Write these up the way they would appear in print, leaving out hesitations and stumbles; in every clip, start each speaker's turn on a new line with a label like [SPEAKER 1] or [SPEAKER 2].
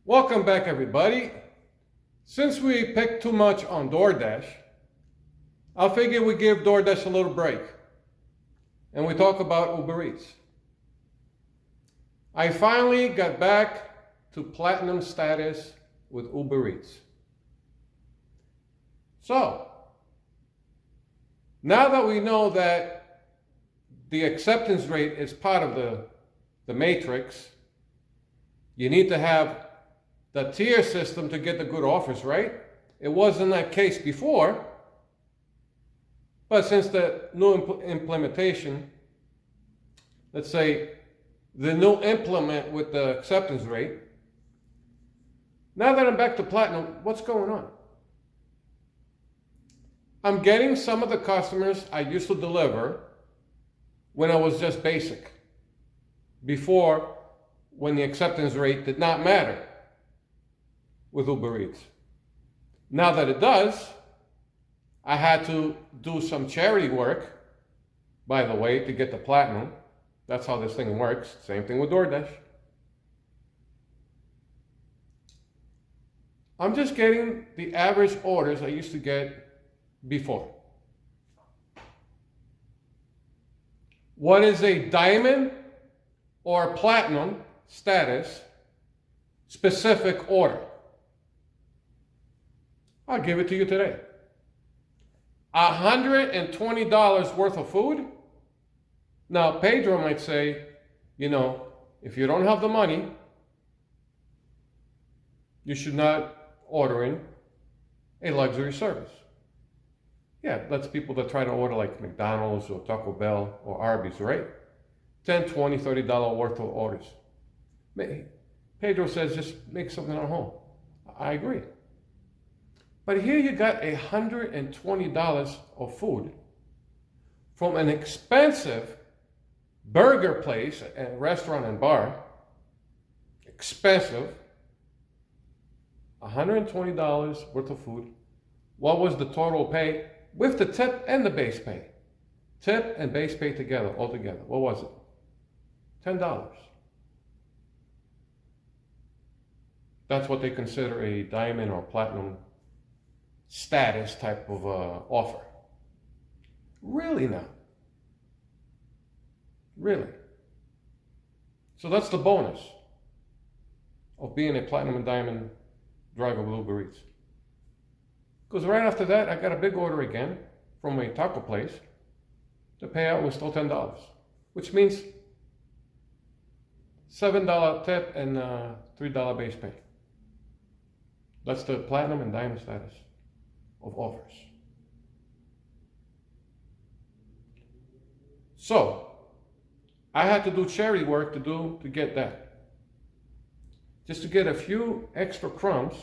[SPEAKER 1] Welcome back, everybody. Since we picked too much on Doordash, I figured we give Doordash a little break and we talk about Ubereats. I finally got back to platinum status with Ubereats. So, now that we know that the acceptance rate is part of the matrix, you need to have the tier system to get the good offers, right? It wasn't that case before, but since the new implementation, let's say the new implement with the acceptance rate, now that I'm back to platinum, what's going on? I'm getting some of the customers I used to deliver when I was just basic, before, when the acceptance rate did not matter with Ubereats. Now that it does, I had to do some charity work, by the way, to get the platinum. That's how this thing works. Same thing with Doordash. I'm just getting the average orders I used to get before. What is a diamond or platinum status specific order? I'll give it to you today. $120 worth of food. Now, Pedro might say, if you don't have the money, you should not order in a luxury service. Yeah, that's people that try to order like McDonald's or Taco Bell or Arby's, right? $10, $20, $30 worth of orders. Pedro says just make something at home. I agree. But here you got $120 of food from an expensive burger place and restaurant and bar. Expensive. $120 worth of food. What was the total pay with the tip and the base pay? Tip and base pay together, all together. What was it? $10. That's what they consider a diamond or platinum status type of offer. Really now? Really? So that's the bonus of being a platinum and diamond driver with Ubereats. Because right after that, I got a big order again from a taco place. The payout was still $10, which means $7 tip and $3 base pay. That's the platinum and diamond status of offers. So, I had to do charity work to get that. Just to get a few extra crumbs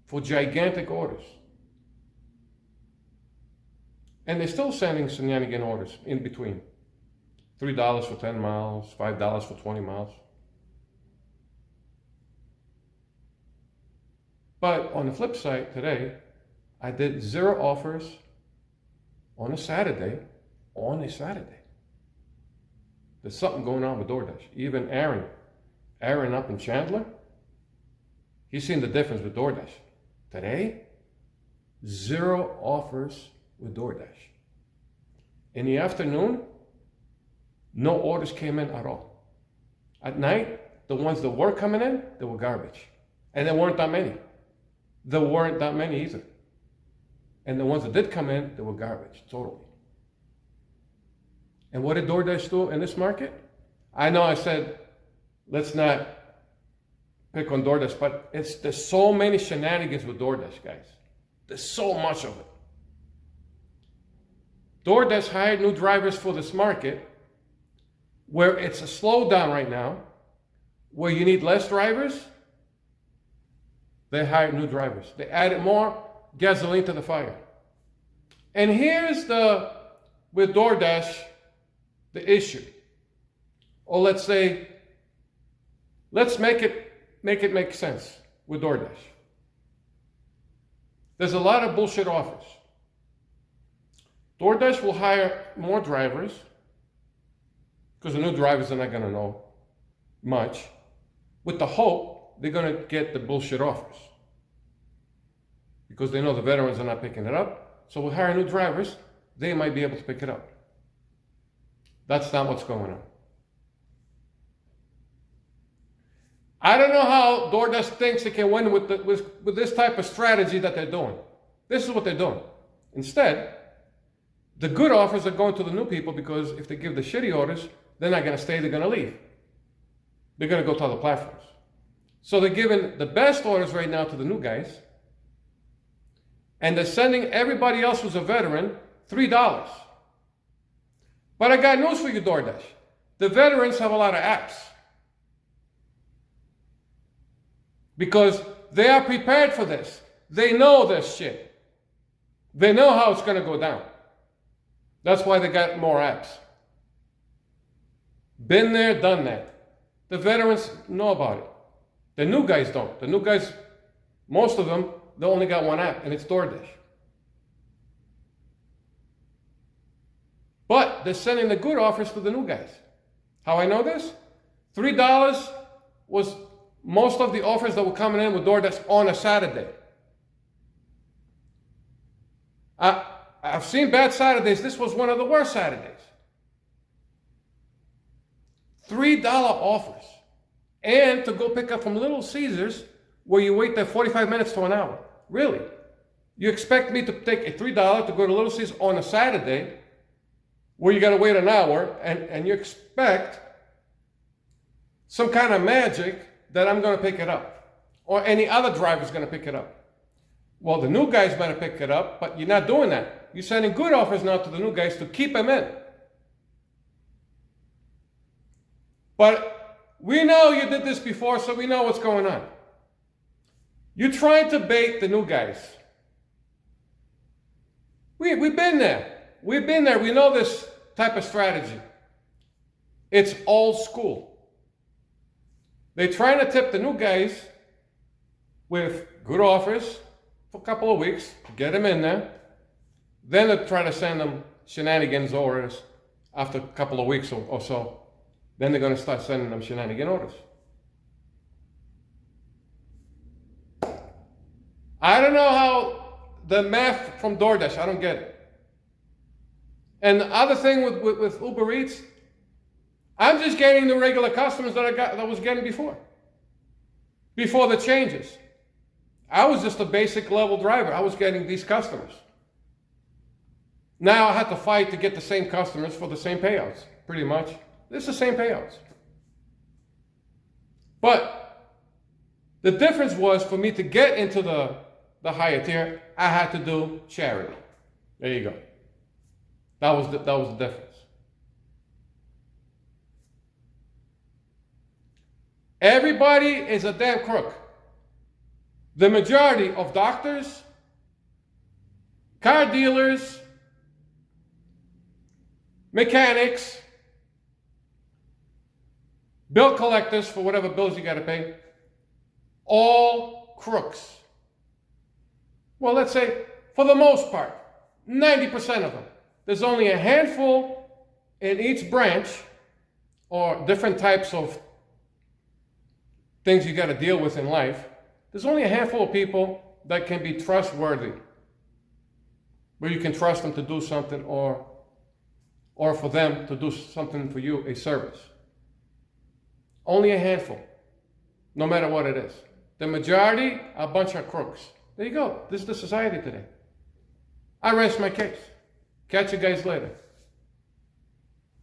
[SPEAKER 1] for gigantic orders. And they're still sending shenanigan orders in between. $3 for 10 miles, $5 for 20 miles. But on the flip side, today, I did 0 offers on a Saturday. There's something going on with Doordash. Even Aaron up in Chandler, he's seen the difference with Doordash. Today, 0 offers with Doordash. In the afternoon, no orders came in at all. At night, the ones that were coming in, they were garbage. And there weren't that many. There weren't that many either. And the ones that did come in, they were garbage, totally. And what did Doordash do in this market? I know I said, let's not pick on Doordash, but there's so many shenanigans with Doordash, guys. There's so much of it. Doordash hired new drivers for this market, where it's a slowdown right now, where you need less drivers. They hired new drivers. They added more gasoline to the fire. And here's with Doordash, the issue. Or let's say, let's make it make sense with Doordash. There's a lot of bullshit offers. Doordash will hire more drivers, because the new drivers are not going to know much, with the hope they're going to get the bullshit offers. Because they know the veterans are not picking it up. So we'll hire new drivers. They might be able to pick it up. That's not what's going on. I don't know how Doordash thinks they can win with this type of strategy that they're doing. This is what they're doing. Instead, the good offers are going to the new people because if they give the shitty orders, they're not going to stay, they're going to leave. They're going to go to other platforms. So they're giving the best orders right now to the new guys, and they're sending everybody else who's a veteran $3. But I got news for you, DoorDash. The veterans have a lot of apps. Because they are prepared for this. They know this shit. They know how it's going to go down. That's why they got more apps. Been there, done that. The veterans know about it. The new guys don't. The new guys, most of them, they only got one app, and it's DoorDash. But they're sending the good offers to the new guys. How I know this? $3 was most of the offers that were coming in with DoorDash on a Saturday. I've seen bad Saturdays. This was one of the worst Saturdays. $3 offers. And to go pick up from Little Caesars, where you wait there 45 minutes to an hour. Really? You expect me to take a $3 to go to Little Caesars on a Saturday, where you got to wait an hour, and you expect some kind of magic that I'm going to pick it up, or any other driver's going to pick it up. Well, the new guys better pick it up, but you're not doing that. You're sending good offers now to the new guys to keep them in. But we know you did this before, so we know what's going on. You're trying to bait the new guys. We've been there. We've been there. We know this type of strategy. It's old school. They're trying to tip the new guys with good offers for a couple of weeks, get them in there. Then they try to send them shenanigans orders after a couple of weeks or so. Then they're going to start sending them shenanigan orders. I don't know how the math from DoorDash, I don't get it. And the other thing with Ubereats, I'm just getting the regular customers that I was getting before the changes. I was just a basic level driver. I was getting these customers. Now I have to fight to get the same customers for the same payouts, pretty much. It's the same payouts. But the difference was, for me to get into the higher tier, I had to do charity. There you go. That was the difference. Everybody is a damn crook. The majority of doctors, car dealers, mechanics, bill collectors for whatever bills you got to pay, all crooks. Well, let's say, for the most part, 90% of them. There's only a handful in each branch, or different types of things you got to deal with in life. There's only a handful of people that can be trustworthy, where you can trust them to do something, or for them to do something for you, a service. Only a handful, no matter what it is. The majority are a bunch of crooks. There you go. This is the society today. I rest my case. Catch you guys later.